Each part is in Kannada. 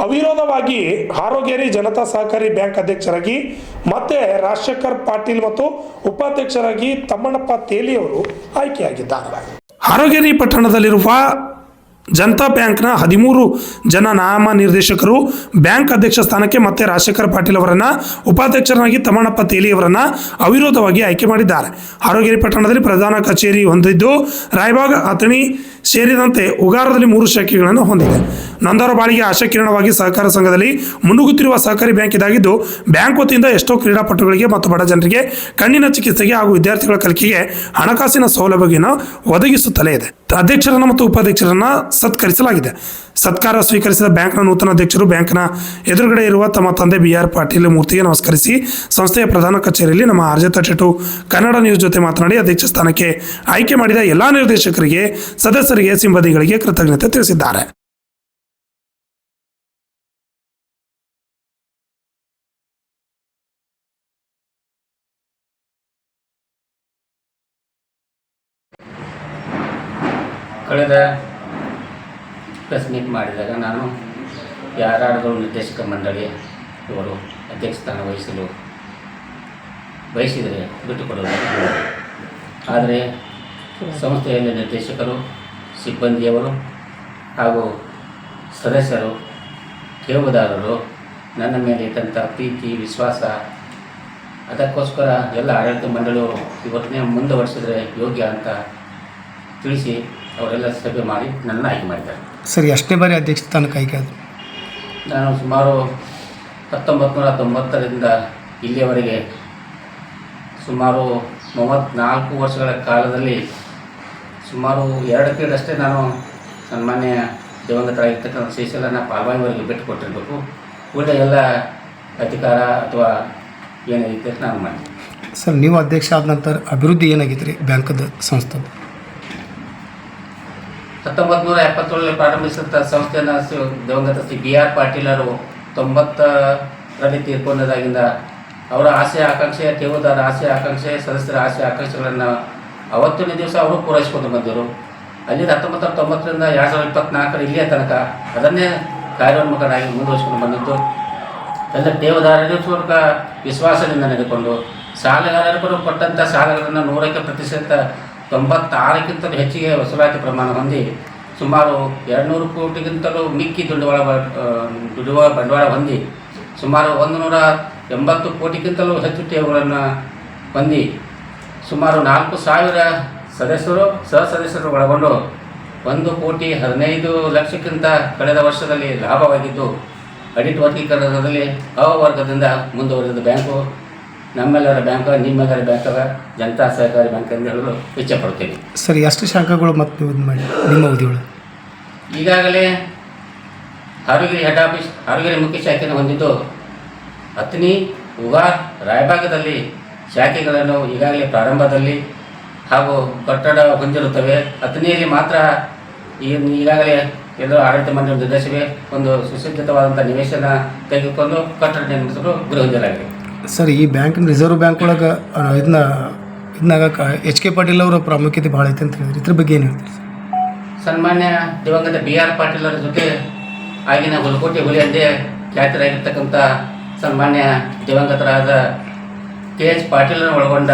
ಅವಿರೋಧವಾಗಿ ಹಾರೋಗೇರಿ ಜನತಾ ಸಹಕಾರಿ ಬ್ಯಾಂಕ್ ಅಧ್ಯಕ್ಷರಾಗಿ ಮತ್ತೆ ರಾಜಶೇಖರ್ ಪಾಟೀಲ್ ಮತ್ತು ಉಪಾಧ್ಯಕ್ಷರಾಗಿ ತಮ್ಮಣ್ಣಪ್ಪ ತೇಲಿ ಅವರು ಆಯ್ಕೆಯಾಗಿದ್ದಾರೆ. ಹಾರೋಗೇರಿ ಪಟ್ಟಣದಲ್ಲಿರುವ ಜನತಾ ಬ್ಯಾಂಕ್ನ 13 ಜನ ನಾಮ ನಿರ್ದೇಶಕರು ಬ್ಯಾಂಕ್ ಅಧ್ಯಕ್ಷ ಸ್ಥಾನಕ್ಕೆ ಮತ್ತೆ ರಾಜಶೇಖರ್ ಪಾಟೀಲ್ ಅವರನ್ನು ಉಪಾಧ್ಯಕ್ಷರಾಗಿ ತಮ್ಮಣ್ಣಪ್ಪ ತೇಲಿ ಅವರನ್ನು ಅವಿರೋಧವಾಗಿ ಆಯ್ಕೆ ಮಾಡಿದ್ದಾರೆ. ಹಾರೋಗೇರಿ ಪಟ್ಟಣದಲ್ಲಿ ಪ್ರಧಾನ ಕಚೇರಿ ಹೊಂದಿದ್ದು ರಾಯಬಾಗ್, ಅಥಣಿ ಸೇರಿದಂತೆ ಉಗಾರದಲ್ಲಿ 3 ಶಾಖೆಗಳನ್ನು ಹೊಂದಿದೆ. ನೊಂದವರ ಬಾಳಿಗೆ ಆಶಾಕಿರಣವಾಗಿ ಸಹಕಾರ ಸಂಘದಲ್ಲಿ ಮುನ್ನುಗ್ಗುತ್ತಿರುವ ಸಹಕಾರಿ ಬ್ಯಾಂಕ್ ಇದಾಗಿದ್ದು, ಬ್ಯಾಂಕ್ ವತಿಯಿಂದ ಎಷ್ಟೋ ಕ್ರೀಡಾಪಟುಗಳಿಗೆ ಮತ್ತು ಬಡ ಜನರಿಗೆ ಕಣ್ಣಿನ ಚಿಕಿತ್ಸೆಗೆ ಹಾಗೂ ವಿದ್ಯಾರ್ಥಿಗಳ ಕಲಿಕೆಗೆ ಹಣಕಾಸಿನ ಸೌಲಭ್ಯವನ್ನು ಒದಗಿಸುತ್ತಲೇ ಇದೆ. ಅಧ್ಯಕ್ಷರನ್ನು ಮತ್ತು ಉಪಾಧ್ಯಕ್ಷರನ್ನು ಸತ್ಕರಿಸಲಾಗಿದೆ. ಸತ್ಕಾರ ಸ್ವೀಕರಿಸಿದ ಬ್ಯಾಂಕ್ನ ನೂತನ ಅಧ್ಯಕ್ಷರು ಬ್ಯಾಂಕ್ನ ಎದುರುಗಡೆ ಇರುವ ತಮ್ಮ ತಂದೆ BR ಪಾಟೀಲ್ ಮೂರ್ತಿಗೆ ನಮಸ್ಕರಿಸಿ ಸಂಸ್ಥೆಯ ಪ್ರಧಾನ ಕಚೇರಿಯಲ್ಲಿ ನಮ್ಮ ಆರ್ಜತ ಟೆಟು ಕನ್ನಡ ನ್ಯೂಸ್ ಜೊತೆ ಮಾತನಾಡಿ ಅಧ್ಯಕ್ಷ ಸ್ಥಾನಕ್ಕೆ ಆಯ್ಕೆ ಮಾಡಿದ ಎಲ್ಲ ನಿರ್ದೇಶಕರಿಗೆ, ಸದಸ್ಯರಿಗೆ, ಸಿಬ್ಬಂದಿಗಳಿಗೆ ಕೃತಜ್ಞತೆ ತಿಳಿಸಿದ್ದಾರೆ. ಕಳೆದ ಪ್ರೆಸ್ ಮೀಟ್ ಮಾಡಿದಾಗ ನಾನು ಯಾರಾದರೂ ನಿರ್ದೇಶಕ ಮಂಡಳಿ ಇವರು ಅಧ್ಯಕ್ಷ ಸ್ಥಾನ ವಹಿಸಲು ಬಯಸಿದರೆ ಬಿಟ್ಟುಕೊಡುವುದಾಗಿ ಹೇಳಿದೆ. ಆದರೆ ಸಂಸ್ಥೆಯಲ್ಲಿ ನಿರ್ದೇಶಕರು, ಸಿಬ್ಬಂದಿಯವರು ಹಾಗೂ ಸದಸ್ಯರು, ಠೇವುದಾರರು ನನ್ನ ಮೇಲೆ ಇದ್ದಂಥ ಪ್ರೀತಿ, ವಿಶ್ವಾಸ, ಅದಕ್ಕೋಸ್ಕರ ಎಲ್ಲ ಆಡಳಿತ ಮಂಡಳಿಯವರು ಇವತ್ತನ್ನೇ ಮುಂದುವರಿಸಿದರೆ ಯೋಗ್ಯ ಅಂತ ತಿಳಿಸಿ ಅವರೆಲ್ಲ ಸಭೆ ಮಾಡಿ ನನ್ನ ಆಯ್ಕೆ ಮಾಡಿದ್ದಾರೆ. ಸರ್, ಎಷ್ಟನೇ ಬಾರಿ ಅಧ್ಯಕ್ಷ ಸ್ಥಾನಕ್ಕೆ ಆಯ್ಕೆ ಆದರು? ನಾನು ಸುಮಾರು 1990ರಿಂದ ಇಲ್ಲಿಯವರೆಗೆ ಸುಮಾರು 34 ವರ್ಷಗಳ ಕಾಲದಲ್ಲಿ ಸುಮಾರು 2 ಪೀರಿಯಡಷ್ಟೇ ನಾನು ಸನ್ಮಾನ್ಯ ದಿವಂಗತರಾಗಿರ್ತಕ್ಕಂಥ ಶ್ರೀಶೈಲನ ಪಾಲ್ವಾಯಿವರೆಗೆ ಬಿಟ್ಟುಕೊಟ್ಟಿರಬೇಕು. ಉಳಿದ ಎಲ್ಲ ಅಧಿಕಾರ ಅಥವಾ ಏನಿದೆ ನಾನು ಮಾಡಿದೆ. ಸರ್, ನೀವು ಅಧ್ಯಕ್ಷ ಆದ ನಂತರ ಅಭಿವೃದ್ಧಿ ಏನಾಗಿತ್ತು ರೀ ಬ್ಯಾಂಕದ ಸಂಸ್ಥೆ? 1977ರಲ್ಲಿ ಪ್ರಾರಂಭಿಸಿದಂಥ ಸಂಸ್ಥೆಯನ್ನು ದಿವಂಗತ ಶ್ರೀ BR ಪಾಟೀಲರು 90ರಲ್ಲಿ ತೀರ್ಕೊಂಡದಾಗಿಂದ ಅವರ ಆಸೆ ಆಕಾಂಕ್ಷೆ, ಠೇವುದಾರ ಆಸೆ ಆಕಾಂಕ್ಷೆ, ಸದಸ್ಯರ ಆಸೆ ಆಕಾಂಕ್ಷೆಗಳನ್ನು ಅವತ್ತಿನ ದಿವಸ ಅವರು ಪೂರೈಸಿಕೊಂಡು ಬಂದರು. ಅಲ್ಲಿ 1990ರಿಂದ 2024 ಇಲ್ಲಿಯ ತನಕ ಅದನ್ನೇ ಕಾರ್ಯೋನ್ಮುಖನಾಗಿ ಮುಂದುವರಿಸಿಕೊಂಡು ಬಂದಿದ್ದು. ಎಲ್ಲ ಠೇವುದಾರರ ಮೂಲಕ ವಿಶ್ವಾಸದಿಂದ ನಡೆದುಕೊಂಡು ಸಾಲಗಾರರು ಕೊಟ್ಟಂಥ ಸಾಲಗಳನ್ನು 100% 96ಕ್ಕಿಂತಲೂ ಹೆಚ್ಚಿಗೆ ವಸೂಲಾತಿ ಪ್ರಮಾಣ ಹೊಂದಿ ಸುಮಾರು 200 ಕೋಟಿಗಿಂತಲೂ ಮಿಕ್ಕಿ ದುಡಿಯುವ ಬಂಡವಾಳ ಹೊಂದಿ ಸುಮಾರು 180 ಕೋಟಿಗಿಂತಲೂ ಹೆಚ್ಚು ಠೇವುಗಳನ್ನು ಹೊಂದಿ ಸುಮಾರು 4,000 ಸದಸ್ಯರು, ಸಹಸದಸ್ಯರು ಒಳಗೊಂಡು 1,15,00,000ಕ್ಕಿಂತ ಕಳೆದ ವರ್ಷದಲ್ಲಿ ಲಾಭವಾಗಿದ್ದು, ಆಡಿಟ್ ವರ್ಗೀಕರಣದಲ್ಲಿ ಅವರ್ಗದಿಂದ ಮುಂದುವರೆದ ಬ್ಯಾಂಕು ನಮ್ಮೆಲ್ಲರ ಬ್ಯಾಂಕ್, ನಿಮ್ಮೆಲ್ಲರ ಬ್ಯಾಂಕ್ ಜನತಾ ಸಹಕಾರಿ ಬ್ಯಾಂಕ್ ಎಂದು ಹೇಳಲು ಇಚ್ಛೆಪಡುತ್ತೇನೆ. ಸರ್, ಎಷ್ಟು ಶಾಖೆಗಳು ಮತ್ತು ಇದು ಮಾಡಿ ನಿಮ್ಮ ಅವಧಿಗಳು? ಈಗಾಗಲೇ ಹಾರೋಗೇರಿ ಹೆಡ್ ಆಫೀಸ್, ಹಾರೋಗೇರಿ ಮುಖ್ಯ ಶಾಖೆಯನ್ನು ಹೊಂದಿದ್ದು, ಅಥಣಿ, ಉಗಾರ್, ರಾಯಬಾಗದಲ್ಲಿ ಶಾಖೆಗಳನ್ನು ಈಗಾಗಲೇ ಪ್ರಾರಂಭದಲ್ಲಿ ಹಾಗೂ ಕಟ್ಟಡ ಹೊಂದಿರುತ್ತವೆ. ಅಥಣಿಯಲ್ಲಿ ಮಾತ್ರ ಈಗಾಗಲೇ ಎಲ್ಲರೂ ಆಡಳಿತ ಮಂಡಳಿ ನಿರ್ದೇಶಕರಿಗೆ ಒಂದು ಸುಸಜ್ಜಿತವಾದಂಥ ನಿವೇಶನ ತೆಗೆದುಕೊಂಡು ಕಟ್ಟಡ ನಿರ್ಮಿಸಲು ಗುರಿ ಹೊಂದಲಾಗಿದೆ. ಸರ್, ಈ ಬ್ಯಾಂಕಿನ ರಿಸರ್ವ್ ಬ್ಯಾಂಕ್ ಒಳಗೆ ಇದನ್ನಾಗಕ್ಕೆ HK ಪಾಟೀಲ್ ಅವರ ಪ್ರಾಮುಖ್ಯತೆ ಭಾಳ ಐತೆ ಅಂತ ಹೇಳಿದ್ರು. ಇದ್ರ ಬಗ್ಗೆ ಏನು ಹೇಳ್ತೀರಿ? ಸನ್ಮಾನ್ಯ ದಿವಂಗತ BR ಪಾಟೀಲರ ಜೊತೆ ಆಗಿನ ಹುಲಕೋಟೆ ಹುಲಿ ಅಂದೇ ಖ್ಯಾತರಾಗಿರ್ತಕ್ಕಂಥ ಸನ್ಮಾನ್ಯ ದಿವಂಗತರಾದ KH ಪಾಟೀಲರನ್ನು ಒಳಗೊಂಡ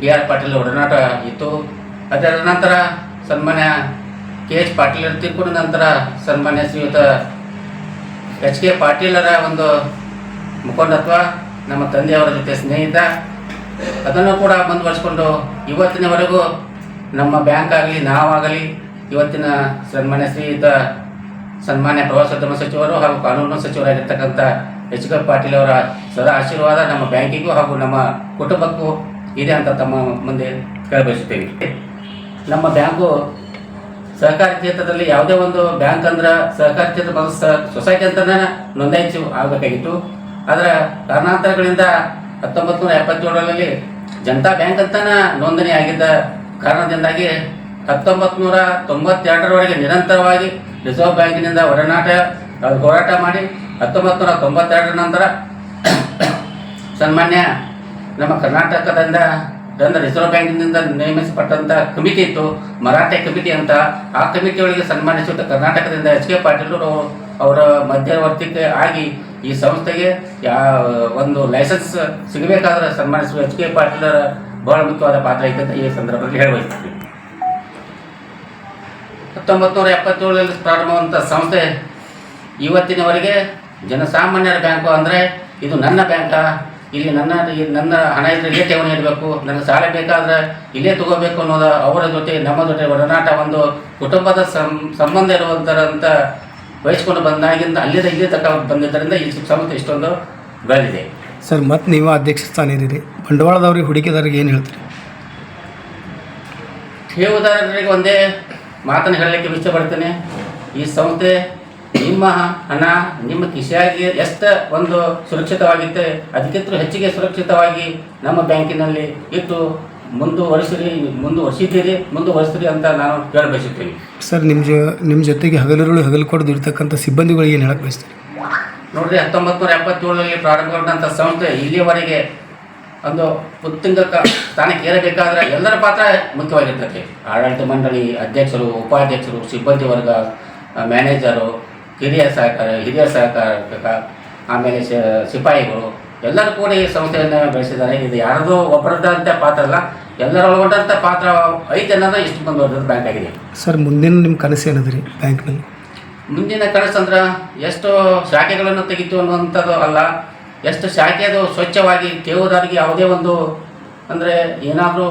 BR ಪಾಟೀಲ್ ಒಡನಾಟ ಇತ್ತು. ಅದರ ನಂತರ ಸನ್ಮಾನ್ಯ KH ಪಾಟೀಲರು ತೀರ್ಕೊಂಡ ನಂತರ ಸನ್ಮಾನ್ಯ ಶ್ರೀಯುತ HK ಪಾಟೀಲರ ಒಂದು ಮುಖಂಡತ್ವ, ನಮ್ಮ ತಂದೆಯವರ ಜೊತೆ ಸ್ನೇಹಿತ, ಅದನ್ನು ಕೂಡ ಮುಂದುವರಿಸಿಕೊಂಡು ಇವತ್ತಿನವರೆಗೂ ನಮ್ಮ ಬ್ಯಾಂಕ್ ಆಗಲಿ, ನಾವಾಗಲಿ, ಇವತ್ತಿನ ಸನ್ಮಾನ್ಯ ಶ್ರೀಯುತ ಸನ್ಮಾನ್ಯ ಪ್ರವಾಸೋದ್ಯಮ ಸಚಿವರು ಹಾಗೂ ಕಾನೂನು ಸಚಿವರಾಗಿರ್ತಕ್ಕಂಥ HK ಪಾಟೀಲ್ ಅವರ ಸದಾ ಆಶೀರ್ವಾದ ನಮ್ಮ ಬ್ಯಾಂಕಿಗೂ ಹಾಗೂ ನಮ್ಮ ಕುಟುಂಬಕ್ಕೂ ಇದೆ ಅಂತ ತಮ್ಮ ಮುಂದೆ ಕೇಳಬಯಸುತ್ತೇವೆ. ನಮ್ಮ ಬ್ಯಾಂಕು ಸಹಕಾರಿ ಕ್ಷೇತ್ರದಲ್ಲಿ ಯಾವುದೇ ಒಂದು ಬ್ಯಾಂಕ್ ಅಂದ್ರೆ ಸಹಕಾರಿ ಕ್ಷೇತ್ರ ಸೊಸೈಟಿ ಅಂತಲೇ ನೋಂದಾಯಿಸಿ ಆಗಬೇಕಾಗಿತ್ತು. ಅದರ ಕಾರಣಾಂತರಗಳಿಂದ 1977ರಲ್ಲಿ ಜನತಾ ಬ್ಯಾಂಕ್ ಅಂತಲೇ ನೋಂದಣಿ ಆಗಿದ್ದ ಕಾರಣದಿಂದಾಗಿ 1992ರವರೆಗೆ ನಿರಂತರವಾಗಿ ರಿಸರ್ವ್ ಬ್ಯಾಂಕಿನಿಂದ ಹೋರಾಟ ಮಾಡಿ 1992 ನಂತರ ಸನ್ಮಾನ್ಯ ನಮ್ಮ ಕರ್ನಾಟಕದಿಂದ ರಿಸರ್ವ್ ಬ್ಯಾಂಕಿನಿಂದ ನೇಮಿಸಲ್ಪಟ್ಟಂಥ ಕಮಿಟಿ ಇತ್ತು, ಮರಾಠೆ ಕಮಿಟಿ ಅಂತ. ಆ ಕಮಿಟಿಯೊಳಗೆ ಸನ್ಮಾನಿಸಿದ ಕರ್ನಾಟಕದಿಂದ HK ಪಾಟೀಲ್ ಅವರ ಮಧ್ಯವರ್ತಿಕೆ ಆಗಿ ಈ ಸಂಸ್ಥೆಗೆ ಒಂದು ಲೈಸೆನ್ಸ್ ಸಿಗಬೇಕಾದ್ರೆ ಸನ್ಮಾನಿಸುವ ಎಚ್ ಕೆ ಪಾಟೀಲರ ಬಹಳ ಮುಖ್ಯವಾದ ಪಾತ್ರ ಐತೆ ಅಂತ ಈ ಸಂದರ್ಭದಲ್ಲಿ ಹೇಳಬಯಸ್ತೀವಿ. 1977ರಲ್ಲಿ ಪ್ರಾರಂಭವಾದಂಥ ಸಂಸ್ಥೆ ಇವತ್ತಿನವರೆಗೆ ಜನಸಾಮಾನ್ಯರ ಬ್ಯಾಂಕು ಅಂದರೆ ಇದು ನನ್ನ ಬ್ಯಾಂಕ, ಇಲ್ಲಿ ನನ್ನ ಹಣ ಇದ್ದರೆ ಇಲ್ಲೇ ಠೇವಣಿ ಇಡಬೇಕು, ನನಗೆ ಸಾಲ ಬೇಕಾದ್ರೆ ಇಲ್ಲೇ ತಗೋಬೇಕು ಅನ್ನೋದು ಅವರ ಜೊತೆ ನಮ್ಮ ಜೊತೆ ಒಡನಾಟ ಒಂದು ಕುಟುಂಬದ ಸಂಬಂಧ ಇರುವಂಥರಂತ ವಹಿಸ್ಕೊಂಡು ಬಂದಾಗಿಂದ ಇಲ್ಲೇ ತಕ್ಕ ಬಂದಿದ್ದರಿಂದ ಈ ಸಂಸ್ಥೆ ಇಷ್ಟೊಂದು ಬೆಳೆದಿದೆ. ಸರ್ ಮತ್ತು ನೀವು ಅಧ್ಯಕ್ಷ ಸ್ಥಾನ ಇದ್ದೀರಿ, ಬಂಡವಾಳದವ್ರಿಗೆ ಹೂಡಿಕೆದಾರರಿಗೆ ಏನು ಹೇಳ್ತೀರಿ? ಠೇವುದಾರರಿಗೆ ಒಂದೇ ಮಾತನ್ನು ಹೇಳಲಿಕ್ಕೆ ಇಷ್ಟಪಡ್ತೇನೆ. ಈ ಸಂಸ್ಥೆ ನಿಮ್ಮ ಹಣ ನಿಮ್ಮ ಕಿಸೆಯಾಗಿ ಎಷ್ಟು ಒಂದು ಸುರಕ್ಷಿತವಾಗಿತ್ತೆ ಅದಕ್ಕಿಂತ ಹೆಚ್ಚಿಗೆ ಸುರಕ್ಷಿತವಾಗಿ ನಮ್ಮ ಬ್ಯಾಂಕಿನಲ್ಲಿ ಇಟ್ಟು ಮುಂದುವರಿಸಿರಿ ಅಂತ ನಾನು ಹೇಳಬಯಸುತ್ತೇನೆ. ಸರ್ ನಿಮ್ಮ ಜೊತೆಗೆ ಹಗಲು ಕೊಡದು ಇರ್ತಕ್ಕಂಥ ಸಿಬ್ಬಂದಿಗಳಿಗೆ ಏನು ಹೇಳಕ್ಕೆ ಬಯಸ್ತೀರಿ? ನೋಡಿರಿ, 1977ರಲ್ಲಿ ಪ್ರಾರಂಭಗೊಂಡಂಥ ಸಂಸ್ಥೆ ಇಲ್ಲಿಯವರೆಗೆ ಒಂದು ಉತ್ತುಂಗ ಸ್ಥಾನಕ್ಕೆ ಏರಬೇಕಾದ್ರೆ ಎಲ್ಲರ ಪಾತ್ರ ಮುಖ್ಯವಾಗಿರ್ತದೆ. ಆಡಳಿತ ಮಂಡಳಿ, ಅಧ್ಯಕ್ಷರು, ಉಪಾಧ್ಯಕ್ಷರು, ಸಿಬ್ಬಂದಿ ವರ್ಗ, ಮ್ಯಾನೇಜರು, ಹಿರಿಯ ಸಹಕಾರ, ಆಮೇಲೆ ಸಿಪಾಯಿಗಳು ಎಲ್ಲರೂ ಕೂಡ ಈ ಸಂಸ್ಥೆಯನ್ನು ಬೆಳೆಸಿದ್ದಾರೆ. ಇದು ಯಾರದೋ ಒಬ್ಬರದ್ದಂಥ ಪಾತ್ರ ಅಲ್ಲ, ಎಲ್ಲರ ಒಳಗೊಂಡಂಥ ಪಾತ್ರ ಐತೆ ಅನ್ನೋದು ಇಷ್ಟು ಮುಂದುವರೆದ ಬ್ಯಾಂಕ್ ಆಗಿದೆ. ಸರ್ ಮುಂದಿನ ನಿಮ್ಮ ಕನಸು ಏನದ್ರಿ ಬ್ಯಾಂಕ್ನಲ್ಲಿ? ಮುಂದಿನ ಕನಸು ಅಂದ್ರೆ ಎಷ್ಟು ಶಾಖೆಗಳನ್ನು ತೆಗಿತು ಅನ್ನುವಂಥದ್ದು ಅಲ್ಲ, ಎಷ್ಟು ಶಾಖೆ ಅದು ಸ್ವಚ್ಛವಾಗಿ ಠೇವುದಾರಿಗೆ ಯಾವುದೇ ಒಂದು ಅಂದರೆ ಏನಾದರೂ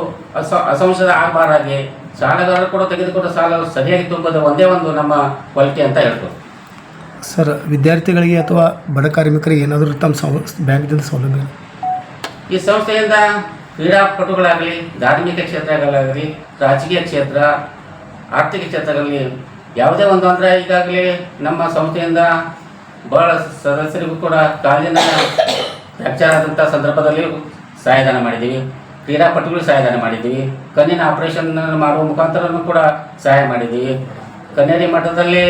ಅಸಂಶಯ ಆಗಬಾರಾಗಿ ಸಾಲಗಾರರು ಕೂಡ ತೆಗೆದುಕೊಂಡ ಸಾಲ ಸರಿಯಾಗಿ ತುಂಬೋದು ಒಂದೇ ಒಂದು ನಮ್ಮ ಕ್ವಾಲಿಟಿ ಅಂತ ಹೇಳ್ಬೋದು. ಸರ್ ವಿದ್ಯಾರ್ಥಿಗಳಿಗೆ ಅಥವಾ ಬಡ ಕಾರ್ಮಿಕರಿಗೆ ಏನಾದರೂ ತಮ್ಮ ಬ್ಯಾಂಕ್ದಿಂದ ಸೌಲಭ್ಯ? ಈ ಸಂಸ್ಥೆಯಿಂದ ಕ್ರೀಡಾಪಟುಗಳಾಗಲಿ, ಧಾರ್ಮಿಕ ಕ್ಷೇತ್ರಗಳಾಗಲಿ, ರಾಜಕೀಯ ಕ್ಷೇತ್ರ, ಆರ್ಥಿಕ ಕ್ಷೇತ್ರಗಳಲ್ಲಿ ಯಾವುದೇ ಒಂದು ಅಂದರೆ ಈಗಾಗಲೇ ನಮ್ಮ ಸಂಸ್ಥೆಯಿಂದ ಬಹಳ ಸದಸ್ಯರಿಗೂ ಕೂಡ ಕಾಲಿನ ಫ್ರ್ಯಾಕ್ಚರ್ ಆದಂಥ ಸಂದರ್ಭದಲ್ಲಿ ಸಹಾಯಧನ ಮಾಡಿದ್ದೀವಿ, ಕ್ರೀಡಾಪಟುಗಳು ಸಹಾಯಧನ ಮಾಡಿದ್ದೀವಿ, ಕಣ್ಣಿನ ಆಪರೇಷನ್ ಮಾಡುವ ಮುಖಾಂತರನೂ ಕೂಡ ಸಹಾಯ ಮಾಡಿದ್ದೀವಿ. ಕನ್ನೇರಿ ಮಠದಲ್ಲಿ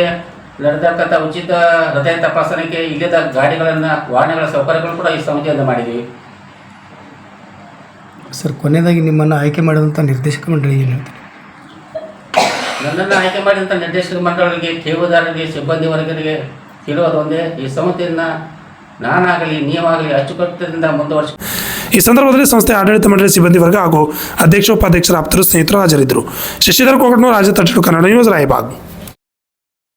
ನಡೆದಕ್ಕಂಥ ಉಚಿತ ಹೃದಯ ತಪಾಸಣೆಗೆ ಇಲ್ಲದ ವಾಹನಗಳ ಸೌಕರ್ಯಗಳು ಕೂಡ ಈ ಸಂಸ್ಥೆಯಿಂದ ಮಾಡಿದ್ದೀವಿ. ಸರ್ ಕೊನೆಯದಾಗಿ ನಿಮ್ಮನ್ನು ಆಯ್ಕೆ ಮಾಡಿದಂಥ ನಿರ್ದೇಶಕ ಮಂಡಳಿ ಏನು ಹೇಳ್ತಾರೆ? ನನ್ನನ್ನು ಆಯ್ಕೆ ಮಾಡಿದಂಥ ನಿರ್ದೇಶಕ ಮಂಡಳಿಗೆ, ಠೇವುದಾರರಿಗೆ, ಸಿಬ್ಬಂದಿ ವರ್ಗರಿಗೆ ಹೇಳುವುದು ಒಂದೇ, ಈ ಸಂಸ್ಥೆಯನ್ನು ನಾನಾಗಲಿ ನೀವಾಗಲಿ ಅಚ್ಚುಕಟ್ಟಿನಿಂದ ಮುಂದುವರಿಸಿ. ಈ ಸಂದರ್ಭದಲ್ಲಿ ಸಂಸ್ಥೆ ಆಡಳಿತ ಮಂಡಳಿ, ಸಿಬ್ಬಂದಿ ವರ್ಗ ಹಾಗೂ ಅಧ್ಯಕ್ಷ, ಉಪಾಧ್ಯಕ್ಷರ ಆಪ್ತರು, ಸ್ನೇಹಿತರು ಹಾಜರಿದ್ದರು. ಶಶಿಧರ್ ಕೋಗಟ್ನೂರು, ರಾಜ್ಯ ತಟ್ಟೆಡು, ಕನ್ನಡ ನ್ಯೂಸ್, ರಾಯಬಾಗ್.